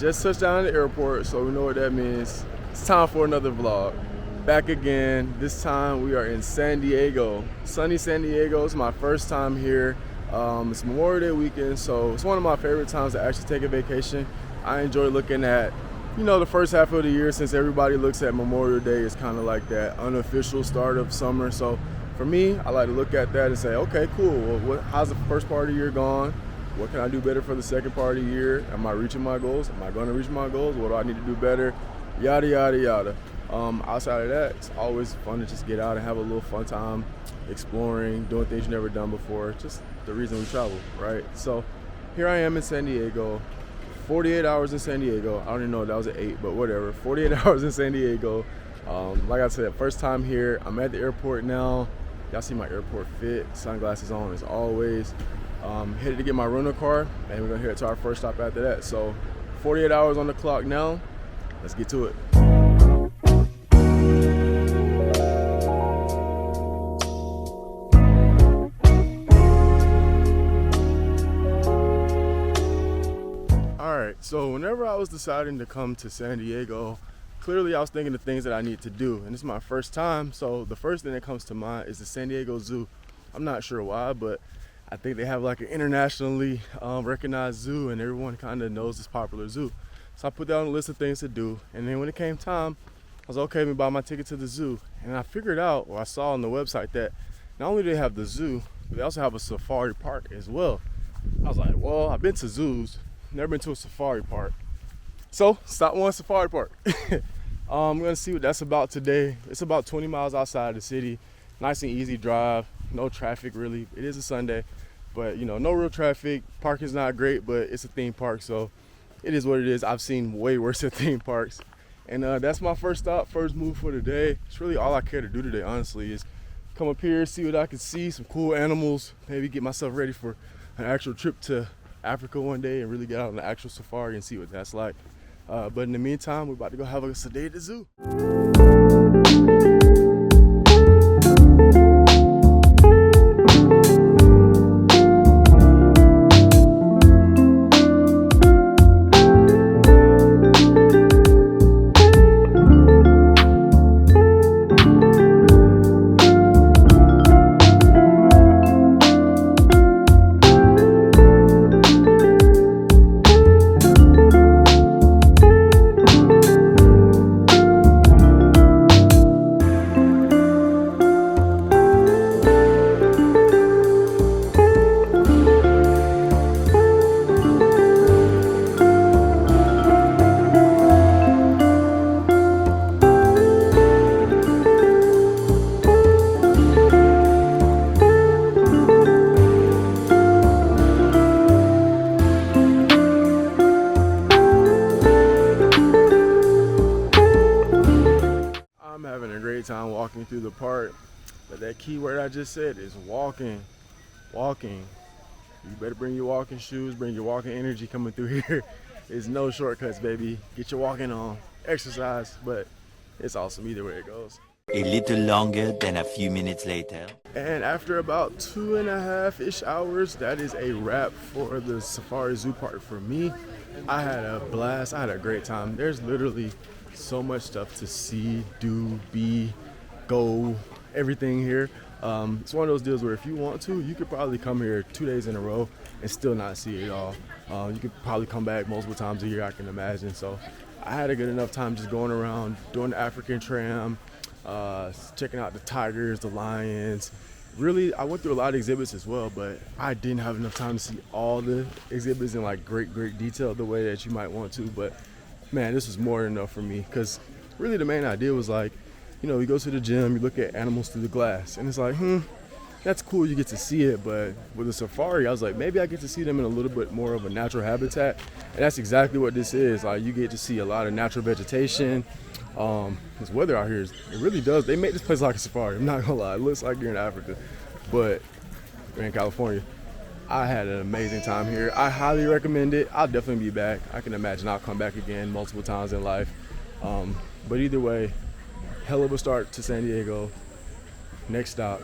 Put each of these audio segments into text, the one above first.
just touched down at the airport, so we know what that means. It's time for another vlog. Back again. This time we are in San Diego. Sunny San Diego. It's my first time here. It's Memorial Day weekend, so it's one of my favorite times to actually take a vacation. I enjoy looking at, the first half of the year, since everybody looks at Memorial Day as kind of like that unofficial start of summer. So for me, I like to look at that and say, okay, cool. Well, how's the first part of the year gone? What can I do better for the second part of the year? Am I reaching my goals? Am I going to reach my goals? What do I need to do better? Yada, yada, yada. Outside of that, it's always fun to just get out and have a little fun time exploring, doing things you've never done before. Just the reason we travel, right? So here I am in San Diego. 48 hours in San Diego. I don't even know if that was an 8, but whatever. 48 hours in San Diego. Like I said, first time here. I'm at the airport now. Y'all see my airport fit. Sunglasses on as always. Headed to get my rental car, and we're gonna head to our first stop after that. So 48 hours on the clock now. Let's get to it. So whenever I was deciding to come to San Diego, clearly I was thinking of things that I need to do, and this is my first time, so the first thing that comes to mind is the San Diego Zoo. I'm not sure why, but I think they have like an internationally recognized zoo, and everyone kind of knows this popular zoo. So I put that on the list of things to do, and then when it came time, I was okay, let me buy my ticket to the zoo. And I figured out, or I saw on the website, that not only do they have the zoo, but they also have a safari park as well. I was like, well, I've been to zoos, never been to a safari park. So, stop one safari park. I'm gonna see what that's about today. It's about 20 miles outside the city. Nice and easy drive, no traffic really. It is a Sunday, but no real traffic. Parking's not great, but it's a theme park, so it is what it is. I've seen way worse at theme parks. And that's my first stop, first move for the day. It's really all I care to do today, honestly, is come up here, see what I can see, some cool animals, maybe get myself ready for an actual trip to Africa one day and really get out on the actual safari and see what that's like. But in the meantime, we're about to go have a day at the zoo. Time walking through the park, but that key word I just said is walking. You better bring your walking shoes, bring your walking energy coming through here. There's no shortcuts, baby. Get your walking on, exercise, but it's awesome either way it goes. A little longer than a few minutes later. And after about 2.5-ish hours, that is a wrap for the Safari Zoo Park for me. I had a blast. I had a great time. There's literally so much stuff to see, do, be, go, everything here. It's one of those deals where if you want to, you could probably come here 2 days in a row and still not see it all. You could probably come back multiple times a year, I can imagine. So I had a good enough time just going around, doing the African tram, checking out the tigers, the lions. Really, I went through a lot of exhibits as well, but I didn't have enough time to see all the exhibits in like great detail the way that you might want to. But man, this was more than enough for me, because really the main idea was like, you go to the gym, you look at animals through the glass, and it's like, that's cool, you get to see it, but with a safari, I was like, maybe I get to see them in a little bit more of a natural habitat, and that's exactly what this is. Like, you get to see a lot of natural vegetation. This weather out here, it really does, they make this place like a safari, I'm not gonna lie, it looks like you're in Africa, but we're in California. I had an amazing time here. I highly recommend it. I'll definitely be back. I can imagine I'll come back again multiple times in life. But either way, hell of a start to San Diego. Next stop.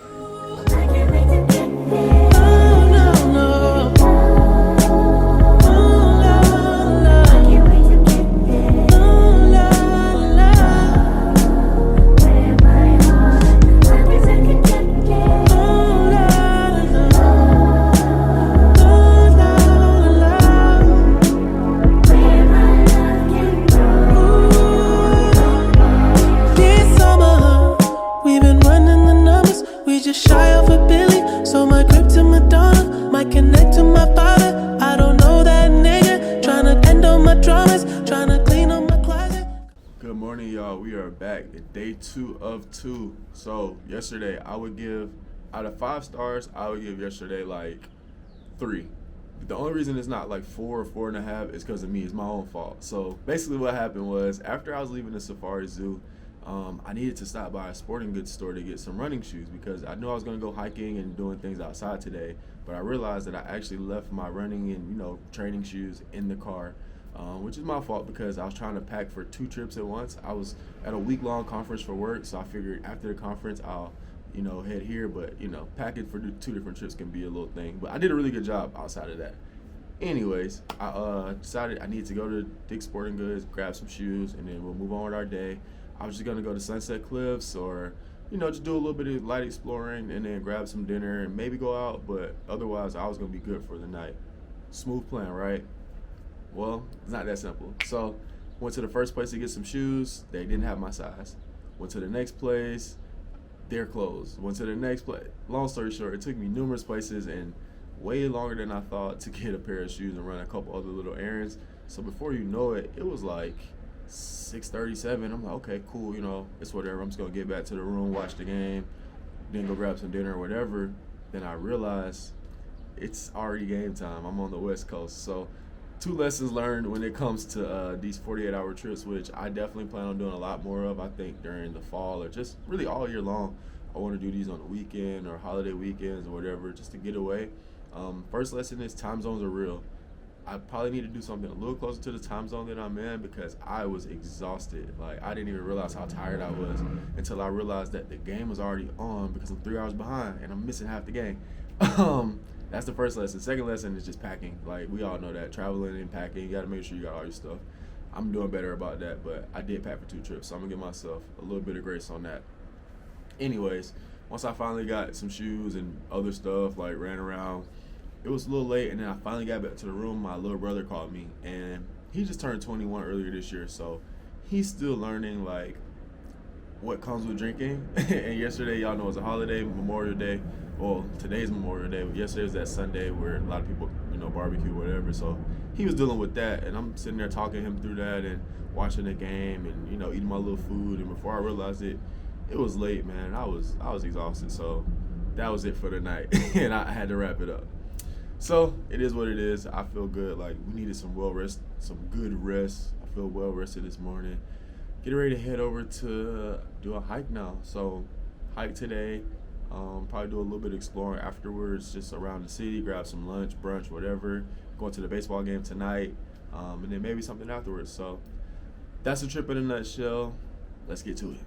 we are back at day 2 of 2. So yesterday, I would give, out of 5 stars, I would give yesterday like 3. The only reason it's not like 4 or 4.5 is because of me. It's my own fault. So basically what happened was, after I was leaving the Safari Zoo, I needed to stop by a sporting goods store to get some running shoes because I knew I was going to go hiking and doing things outside today. But I realized that I actually left my running and, training shoes in the car, which is my fault because I was trying to pack for 2 trips at once. I was at a week-long conference for work, so I figured after the conference I'll, head here. But, packing for 2 different trips can be a little thing. But I did a really good job outside of that. Anyways, I decided I needed to go to Dick's Sporting Goods, grab some shoes, and then we'll move on with our day. I was just going to go to Sunset Cliffs or, just do a little bit of light exploring and then grab some dinner and maybe go out. But otherwise, I was going to be good for the night. Smooth plan, right? Well, it's not that simple. So, went to the first place to get some shoes. They didn't have my size. Went to the next place. They're closed. Went to the next place. Long story short, it took me numerous places and way longer than I thought to get a pair of shoes and run a couple other little errands. So before you know it, it was like 6:37. I'm like, okay, cool, it's whatever. I'm just gonna get back to the room, watch the game, then go grab some dinner or whatever. Then I realized it's already game time. I'm on the West Coast. So 2 lessons learned when it comes to these 48-hour trips, which I definitely plan on doing a lot more of, I think, during the fall or just really all year long. I want to do these on the weekend or holiday weekends or whatever, just to get away. First lesson is time zones are real. I probably need to do something a little closer to the time zone that I'm in because I was exhausted. Like, I didn't even realize how tired I was until I realized that the game was already on because I'm 3 hours behind and I'm missing half the game. That's the first lesson. Second lesson is just packing. Like, we all know that. Traveling and packing, you got to make sure you got all your stuff. I'm doing better about that, but I did pack for 2 trips, so I'm going to give myself a little bit of grace on that. Anyways, once I finally got some shoes and other stuff, like ran around, it was a little late, and then I finally got back to the room. My little brother called me, and he just turned 21 earlier this year, so he's still learning, like, what comes with drinking. And yesterday, y'all know, it was a holiday, Memorial Day. Well, today's Memorial Day, but yesterday was that Sunday where a lot of people, barbecue, whatever. So he was dealing with that, and I'm sitting there talking him through that and watching the game and, eating my little food. And before I realized it, it was late, man. I was exhausted, so that was it for the night, and I had to wrap it up. So it is what it is. I feel good. Like, we needed some good rest. I feel well rested this morning. Getting ready to head over to do a hike now. So hike today. Probably do a little bit of exploring afterwards, just around the city, grab some lunch, brunch, whatever. Going to the baseball game tonight, and then maybe something afterwards. So that's the trip in a nutshell. Let's get to it.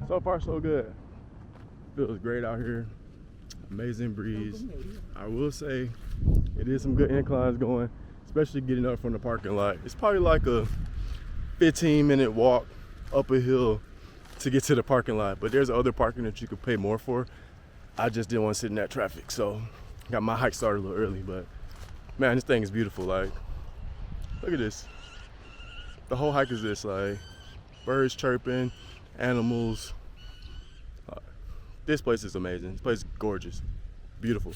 So far, so good. Feels great out here. Amazing breeze. I will say it is some good inclines going, especially getting up from the parking lot. It's probably like a 15-minute walk up a hill to get to the parking lot, but there's other parking that you could pay more for. I just didn't want to sit in that traffic, so got my hike started a little early. But man, this thing is beautiful. Like, look at this. The whole hike is this, like, birds chirping, animals. This place is amazing. This place is gorgeous, beautiful.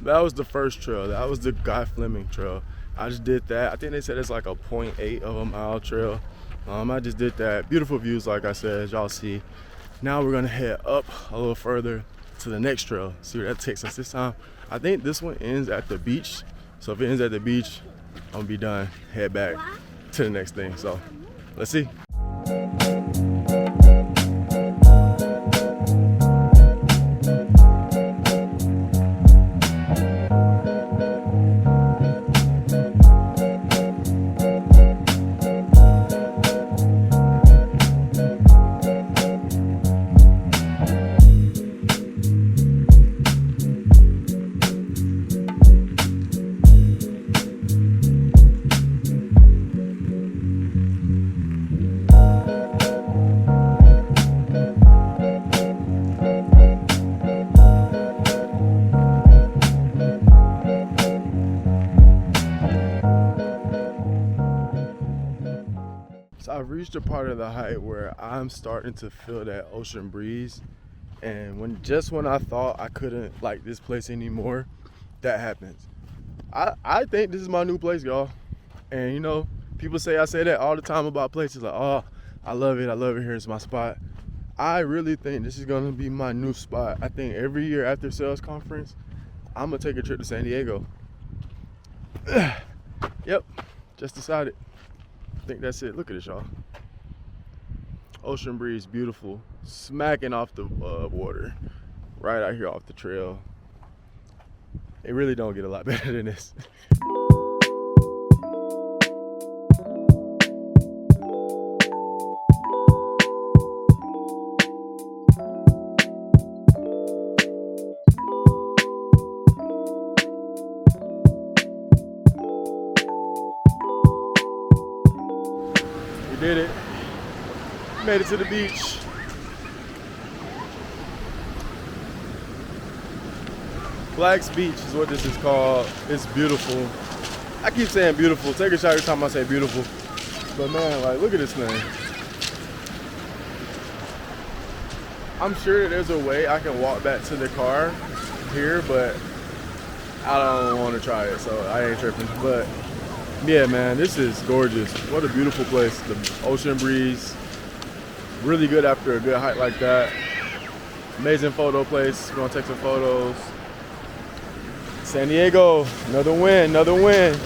That was the first trail. That was the Guy Fleming trail. I just did that. I think they said it's like a 0.8 of a mile trail. I just did that. Beautiful views, like I said, as y'all see. Now we're gonna head up a little further to the next trail. See where that takes us. This time I think this one ends at the beach. So if it ends at the beach, I'm gonna be done, head back to the next thing. So let's see. So I've reached a part of the hike where I'm starting to feel that ocean breeze, and when I thought I couldn't like this place anymore, that happens. I think this is my new place, y'all. And you know, people say I say that all the time about places, like, oh, I love it here, it's my spot. I really think this is gonna be my new spot. I think every year after sales conference, I'm gonna take a trip to San Diego. Yep, just decided. I think that's it. Look at this, y'all. Ocean breeze, beautiful, smacking off the water, right out here off the trail. It really don't get a lot better than this. We did it. Made it to the beach. Black's Beach is what this is called. It's beautiful. I keep saying beautiful. Take a shot every time I say beautiful. But man, like, look at this thing. I'm sure that there's a way I can walk back to the car here, but I don't want to try it, so I ain't tripping. But yeah, man, this is gorgeous. What a beautiful place. The ocean breeze. Really good after a good hike like that. Amazing photo place. We're gonna take some photos. San Diego, another win, another win.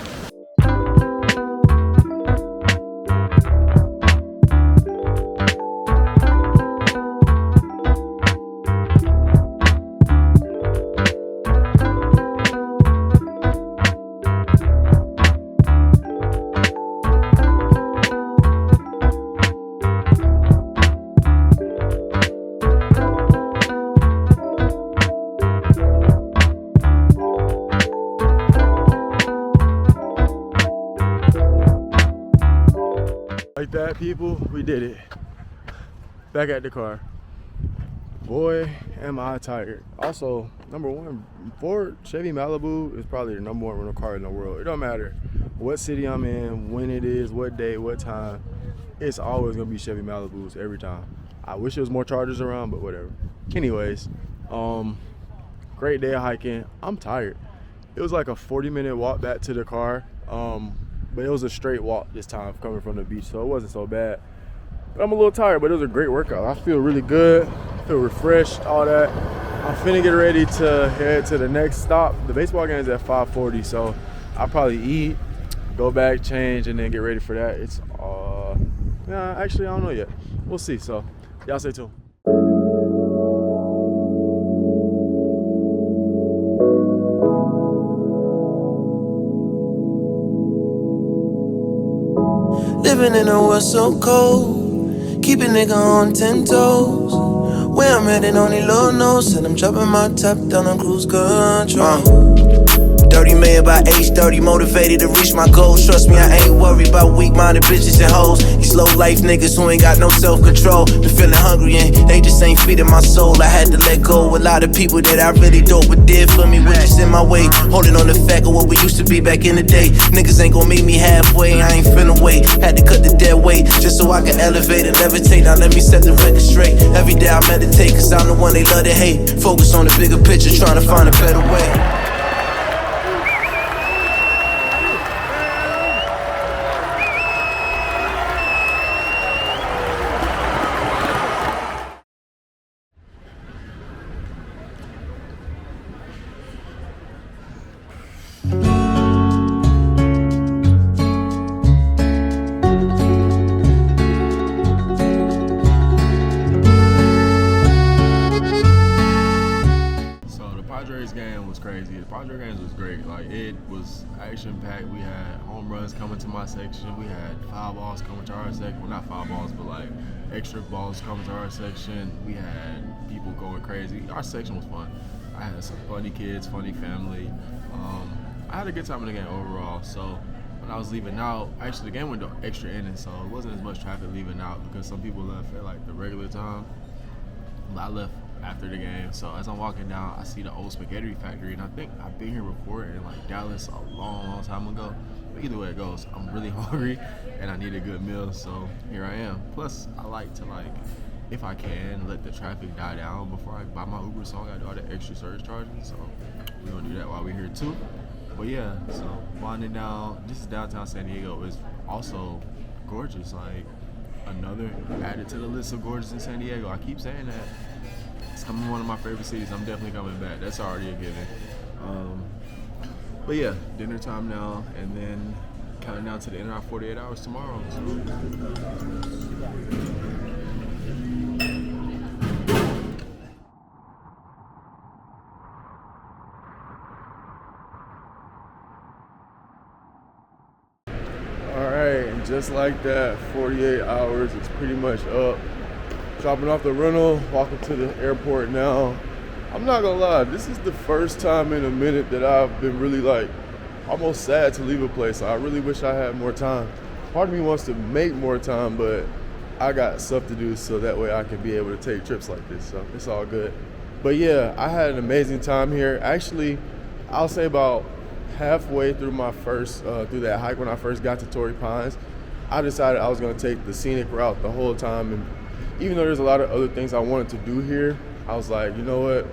Like that, people, we did it. Back at the car. Boy, am I tired. Also, number one, Ford Chevy Malibu is probably the number one rental car in the world. It don't matter what city I'm in, when it is, what day, what time. It's always gonna be Chevy Malibus every time. I wish there was more Chargers around, but whatever. Anyways, great day of hiking. I'm tired. It was like a 40-minute walk back to the car. But it was a straight walk this time coming from the beach, so it wasn't so bad. But I'm a little tired, but it was a great workout. I feel really good, I feel refreshed, all that. I'm finna get ready to head to the next stop. The baseball game is at 5:40, so I'll probably eat, go back, change, and then get ready for that. It's, actually, I don't know yet. We'll see, so y'all stay tuned. Living in a world so cold, keep a nigga on 10 toes. Where I'm headed, only Lord knows, and I'm dropping my top down on cruise control. 30 made by age 30, motivated to reach my goals. Trust me, I ain't worried about weak-minded bitches and hoes. These low-life niggas who ain't got no self-control. Been feeling hungry and they just ain't feeding my soul. I had to let go a lot of people that I really don't, but did for me, was just in my way. Holding on the fact of what we used to be back in the day. Niggas ain't gon' meet me halfway, I ain't finna wait. Had to cut the dead weight just so I could elevate and levitate. Now let me set the record straight. Every day I meditate, cause I'm the one they love to hate. Focus on the bigger picture, trying to find a better way. Like, it was action-packed. We had home runs coming to my section. We had foul balls coming to our section. Well, not foul balls, but like extra balls coming to our section. We had people going crazy. Our section was fun. I had some funny kids, funny family. I had a good time in the game overall. So when I was leaving out, actually the game went to extra innings, so it wasn't as much traffic leaving out because some people left at like the regular time. I left after the game, so as I'm walking down, I see the old spaghetti factory, and I think I've been here before in like Dallas a long time ago. But either way it goes, I'm really hungry and I need a good meal, so here I am. Plus, I like to, like, if I can, let the traffic die down before I buy my Uber, so I gotta do all the extra surge charging. So we're gonna do that while we're here too. But yeah, so winding down, this is downtown San Diego. It's also gorgeous, like another added to the list of gorgeous in San Diego. I keep saying that. It's coming one of my favorite cities. I'm definitely coming back. That's already a given. But yeah, dinner time now, and then counting down to the end of our 48 hours tomorrow. So. Alright, and just like that, 48 hours is pretty much up. Dropping off the rental, walking to the airport now. I'm not gonna lie, this is the first time in a minute that I've been really like almost sad to leave a place. I really wish I had more time. Part of me wants to make more time, but I got stuff to do so that way I can be able to take trips like this, so it's all good. But yeah, I had an amazing time here. Actually, I'll say about halfway through my first, through that hike when I first got to Torrey Pines, I decided I was gonna take the scenic route the whole time. And even though there's a lot of other things I wanted to do here, I was like, you know what?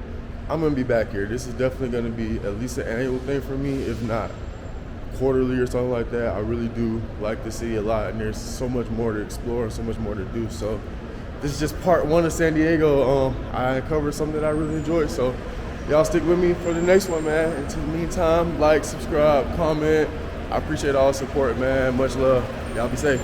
I'm gonna be back here. This is definitely gonna be at least an annual thing for me, if not quarterly or something like that. I really do like the city a lot, and there's so much more to explore, so much more to do. So this is just part one of San Diego. I covered something that I really enjoyed. So y'all stick with me for the next one, man. Until the meantime, like, subscribe, comment. I appreciate all the support, man. Much love. Y'all be safe.